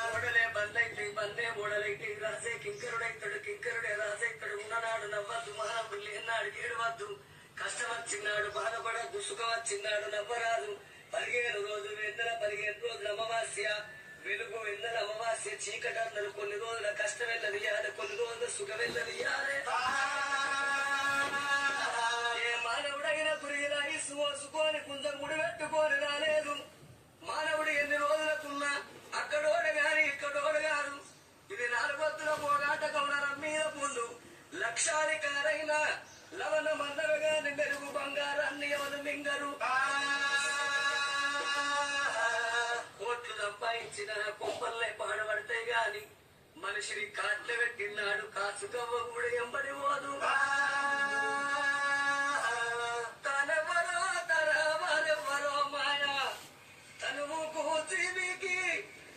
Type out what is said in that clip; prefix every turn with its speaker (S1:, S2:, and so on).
S1: ఓడలే బందైతే బందే ఓడలైతే రాసే కింకరుడైతాడు కింకరుడే రాసైతాడు ఉన్ననాడు నవ్వద్దు మానవుడు లేనాడు ఏడవద్దు కష్టం వచ్చినాడు బాధపడద్దు సుఖం వచ్చినాడు నవ్వరాదు 15 రోజులు ఎందల 15 రోజులు అమావాస్య వెలుగు ఎందల అమావాస్య చీకటన్నలు కొన్ని రోజుల కష్టం వెళ్ళదియాలి కొన్ని రోజుల సుఖం వెళ్ళదియాలి ఏ మానవుడైన పురిగిన ఇసు మోసుకొని కొంచెం ముడి పెట్టుకొని రాలేదు మానవుడు ఎన్ని రోజులకున్నా అక్కడోడు గాని ఇక్కడోడు గారు ఇది 4 వత్తుల పోరాట కౌనరం మీద ముందు లక్షాధికారైన లవణ మందవగాని మెరుగు బంగారాన్ని ఎవరు మింగరు కోట్లు సంపాదించిన కొంపల్లే పాడబడతాయి గాని మనిషిని కాట్లు పెట్టినాడు కాసుకవ్వ కూడా ఎంబడి పోదు